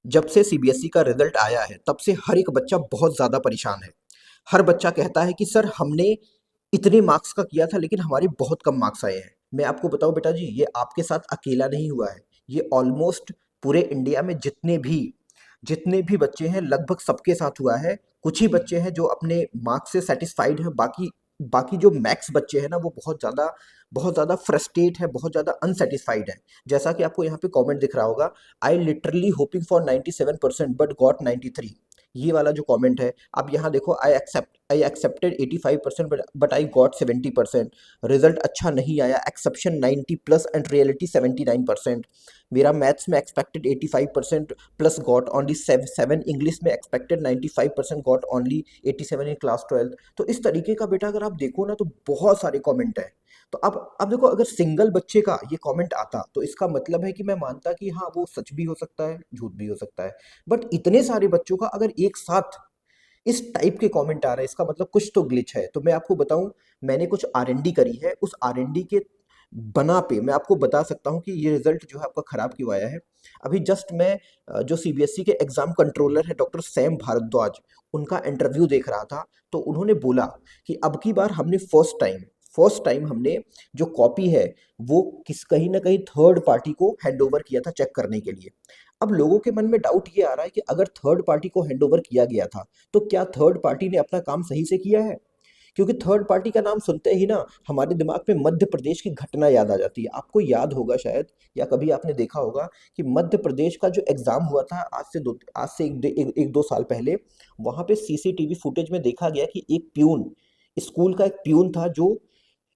जब से सीबीएसई का रिजल्ट आया है तब से हर एक बच्चा बहुत ज़्यादा परेशान है। हर बच्चा कहता है कि सर हमने इतने मार्क्स का किया था लेकिन हमारे बहुत कम मार्क्स आए हैं। मैं आपको बताऊं बेटा जी, ये आपके साथ अकेला नहीं हुआ है। ये ऑलमोस्ट पूरे इंडिया में जितने भी बच्चे हैं लगभग सबके साथ हुआ है। कुछ ही बच्चे हैं जो अपने मार्क्स से सेटिस्फाइड हैं, बाकी बाकी जो मैक्स बच्चे हैं ना वो बहुत ज़्यादा फ्रस्ट्रेट है, बहुत ज़्यादा अनसेटिस्फाइड है। जैसा कि आपको यहाँ पे कमेंट दिख रहा होगा, I literally hoping for 97% but got 93। ये वाला जो कमेंट है, आप यहाँ देखो, I accepted 85% but I got 70%। Result अच्छा नहीं आया, एक्सेप्शन 90 प्लस एंड रियलिटी 79%। मेरा मैथ्स में expected 85% plus got only 7। English में expected 95% got only 87 in class 12। तो इस तरीके का बेटा अगर आप देखो ना तो बहुत सारे कमेंट हैं। तो अब देखो, अगर सिंगल बच्चे का ये कमेंट आता तो इसका मतलब है कि मैं मानता कि हाँ वो सच भी हो सकता है, झूठ भी हो सकता है। बट इतने सारे बच्चों का अगर एक साथ इस टाइप के कमेंट आ रहे हैं, इसका मतलब कुछ तो ग्लिच है। तो मैं आपको बताऊं, मैंने कुछ आरएनडी करी है, उस आरएनडी के बना पे मैं आपको बता सकता हूं कि ये रिजल्ट जो है आपका खराब क्यों आया है। अभी जस्ट मैं जो सीबीएसई के एग्जाम कंट्रोलर है डॉक्टर सैम भारद्वाज, उनका इंटरव्यू देख रहा था। तो उन्होंने बोला कि अब की बार हमने फर्स्ट टाइम हमने जो कॉपी है वो कहीं ना कहीं थर्ड पार्टी को हैंड ओवर किया था चेक करने के लिए। अब लोगों के मन में डाउट ये आ रहा है कि अगर थर्ड पार्टी को हैंड ओवर किया गया था तो क्या थर्ड पार्टी ने अपना काम सही से किया है। क्योंकि थर्ड पार्टी का नाम सुनते ही ना हमारे दिमाग में मध्य प्रदेश की घटना याद आ जाती है। आपको याद होगा शायद, या कभी आपने देखा होगा कि मध्य प्रदेश का जो एग्जाम हुआ था आज से एक दो साल पहले, वहां पे सीसीटीवी फुटेज में देखा गया कि एक प्यून, स्कूल का एक प्यून था जो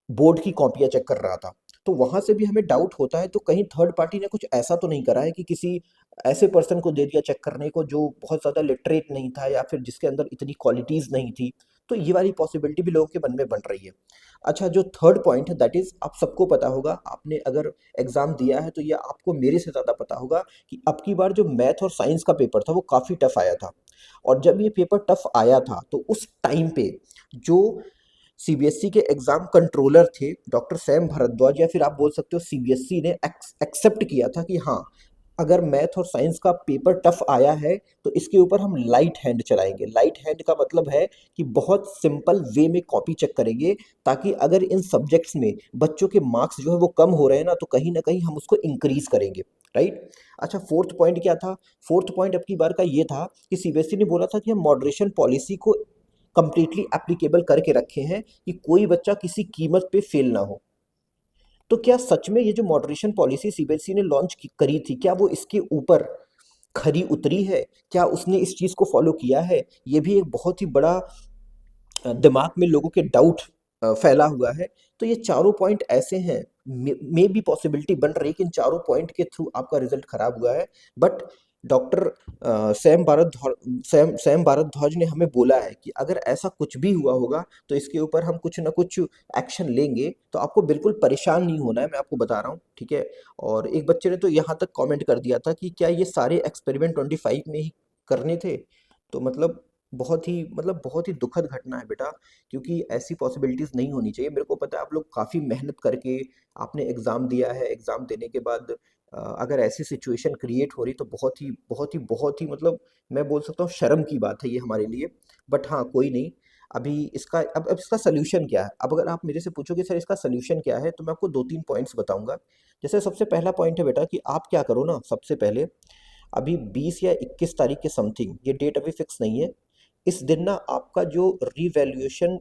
बोर्ड की कॉपियाँ चेक कर रहा था। तो वहाँ से भी हमें डाउट होता है, तो कहीं थर्ड पार्टी ने कुछ ऐसा तो नहीं करा है कि किसी ऐसे पर्सन को दे दिया चेक करने को जो बहुत ज़्यादा लिटरेट नहीं था या फिर जिसके अंदर इतनी क्वालिटीज़ नहीं थी। तो ये वाली पॉसिबिलिटी भी लोगों के मन में बन रही है। अच्छा, जो थर्ड पॉइंट है दैट इज़, आप सबको पता होगा, आपने अगर एग्ज़ाम दिया है तो ये आपको मेरे से ज़्यादा पता होगा कि अब की बार जो मैथ और साइंस का पेपर था वो काफ़ी टफ आया था। और जब ये पेपर टफ आया था तो उस टाइम पे जो सीबीएसई के एग्जाम कंट्रोलर थे डॉक्टर सैम भारद्वाज, या फिर आप बोल सकते हो सीबीएसई ने एक्सेप्ट किया था कि हाँ, अगर मैथ और साइंस का पेपर टफ आया है तो इसके ऊपर हम लाइट हैंड चलाएंगे। लाइट हैंड का मतलब है कि बहुत सिंपल वे में कॉपी चेक करेंगे, ताकि अगर इन सब्जेक्ट्स में बच्चों के मार्क्स जो है वो कम हो रहे हैं ना, तो कहीं ना कहीं हम उसको इंक्रीज करेंगे। राइट। अच्छा, फोर्थ पॉइंट क्या था? फोर्थ पॉइंट अब की बार का ये था कि सीबीएसई ने बोला था कि हम मॉडरेशन पॉलिसी को कंप्लीटली एप्लीकेबल करके रखे हैं कि कोई बच्चा किसी कीमत पे फेल ना हो। तो क्या सच में ये जो मॉडरेशन पॉलिसी सीबीएसई ने करी थी, क्या वो इसके ऊपर खरी उतरी है? क्या उसने इस चीज़ को फॉलो किया है? ये भी एक बहुत ही बड़ा दिमाग में लोगों के डाउट फैला हुआ है। तो ये चारों पॉइंट ऐसे हैं, मे भी पॉसिबिलिटी बन रही है कि इन चारों पॉइंट के थ्रू आपका रिजल्ट खराब हुआ है। बट डॉक्टर सैम भारद्वाज ने हमें बोला है कि अगर ऐसा कुछ भी हुआ होगा तो इसके ऊपर हम कुछ ना कुछ एक्शन लेंगे। तो आपको बिल्कुल परेशान नहीं होना है, मैं आपको बता रहा हूँ, ठीक है। और एक बच्चे ने तो यहाँ तक कमेंट कर दिया था कि क्या ये सारे एक्सपेरिमेंट 25 में ही करने थे। तो बहुत ही दुखद घटना है बेटा, क्योंकि ऐसी पॉसिबिलिटीज़ नहीं होनी चाहिए। मेरे को पता है आप लोग काफ़ी मेहनत करके आपने एग्ज़ाम दिया है, एग्ज़ाम देने के बाद अगर ऐसी सिचुएशन क्रिएट हो रही तो बहुत ही मैं बोल सकता हूँ शर्म की बात है ये हमारे लिए। बट हाँ, कोई नहीं। अभी अब इसका सोल्यूशन क्या है? अब अगर आप मेरे से पूछोगे सर इसका सोल्यूशन क्या है, तो मैं आपको 2-3 पॉइंट्स बताऊँगा। जैसे सबसे पहला पॉइंट है बेटा कि आप क्या करो ना, सबसे पहले अभी 20 या 21 तारीख के समथिंग, ये डेट अभी फिक्स नहीं है, इस दिन ना आपका जो रीवैल्यूएशन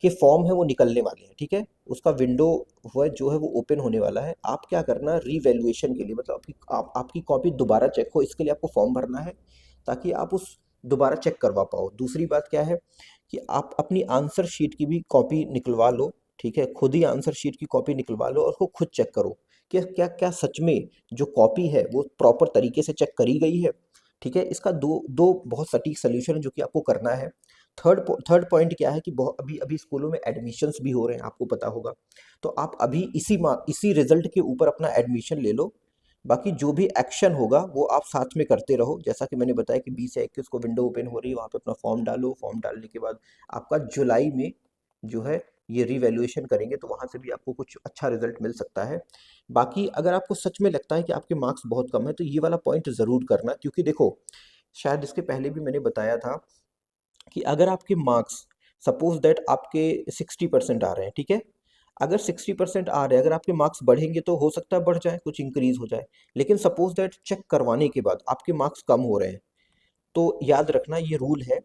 के फॉर्म है वो निकलने वाले हैं, ठीक है। उसका विंडो हुआ जो है वो ओपन होने वाला है। आप क्या करना, रीवैल्यूएशन के लिए, मतलब आपकी कॉपी दोबारा चेक हो इसके लिए आपको फॉर्म भरना है, ताकि आप उस दोबारा चेक करवा पाओ। दूसरी बात क्या है कि आप अपनी आंसर शीट की भी कॉपी निकलवा लो, ठीक है। खुद ही आंसर शीट की कॉपी निकलवा लो और उसको खुद चेक करो कि क्या क्या सच में जो कॉपी है वो प्रॉपर तरीके से चेक करी गई है, ठीक है। इसका दो दो बहुत सटीक सोल्यूशन है जो कि आपको करना है। थर्ड पॉइंट क्या है कि अभी अभी स्कूलों में एडमिशन्स भी हो रहे हैं, आपको पता होगा। तो आप अभी इसी रिजल्ट के ऊपर अपना एडमिशन ले लो। बाकी जो भी एक्शन होगा वो आप साथ में करते रहो। जैसा कि मैंने बताया कि 20 या 21 को विंडो ओपन हो रही है, वहाँ पे अपना फॉर्म डालो। फॉर्म डालने के बाद आपका जुलाई में जो है ये रीवैल्यूएशन करेंगे तो वहाँ से भी आपको कुछ अच्छा रिजल्ट मिल सकता है। बाकी अगर आपको सच में लगता है कि आपके मार्क्स बहुत कम है तो ये वाला पॉइंट ज़रूर करना, क्योंकि देखो शायद इसके पहले भी मैंने बताया था कि अगर आपके मार्क्स सपोज दैट आपके 60% आ रहे हैं, ठीक है, अगर 60% आ रहे हैं, अगर आपके मार्क्स बढ़ेंगे तो हो सकता है बढ़ जाए, कुछ इंक्रीज हो जाए, लेकिन सपोज दैट चेक करवाने के बाद आपके मार्क्स कम हो रहे हैं, तो याद रखना ये रूल है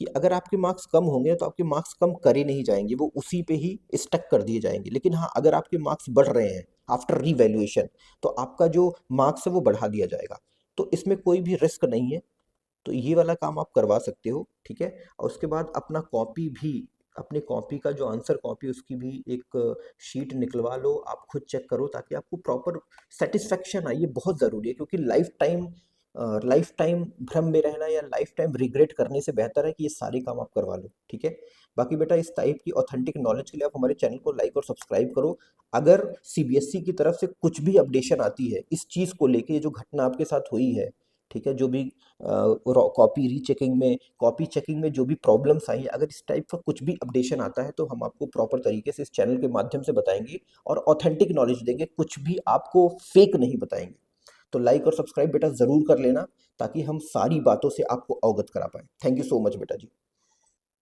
कि अगर आपके मार्क्स कम होंगे तो आपके मार्क्स कम करे नहीं जाएंगे, वो उसी पे ही स्टक कर दिए जाएंगे। लेकिन हाँ, अगर आपके मार्क्स बढ़ रहे हैं आफ्टर रीवैल्यूएशन तो आपका जो मार्क्स है वो बढ़ा दिया जाएगा। तो इसमें कोई भी रिस्क नहीं है, तो ये वाला काम आप करवा सकते हो, ठीक है। और उसके बाद अपना कॉपी भी, अपने कॉपी का जो आंसर कॉपी उसकी भी एक शीट निकलवा लो, आप खुद चेक करो ताकि आपको प्रॉपर सेटिस्फेक्शन आए। ये बहुत ज़रूरी है, क्योंकि लाइफ टाइम भ्रम में रहना या लाइफ टाइम रिग्रेट करने से बेहतर है कि ये सारे काम आप करवा लो, ठीक है। बाकी बेटा इस टाइप की ऑथेंटिक नॉलेज के लिए आप हमारे चैनल को लाइक और सब्सक्राइब करो। अगर सीबीएसई की तरफ से कुछ भी अपडेशन आती है इस चीज़ को लेके, जो घटना आपके साथ हुई है, ठीक है, जो भी कॉपी रीचेकिंग में, कॉपी चेकिंग में जो भी प्रॉब्लम्स आई हैं, अगर इस टाइप का कुछ भी अपडेशन आता है तो हम आपको प्रॉपर तरीके से इस चैनल के माध्यम से बताएंगे और ऑथेंटिक नॉलेज देंगे, कुछ भी आपको फेक नहीं बताएंगे। तो लाइक और सब्सक्राइब बेटा ज़रूर कर लेना ताकि हम सारी बातों से आपको अवगत करा पाएँ। थैंक यू सो मच बेटा जी।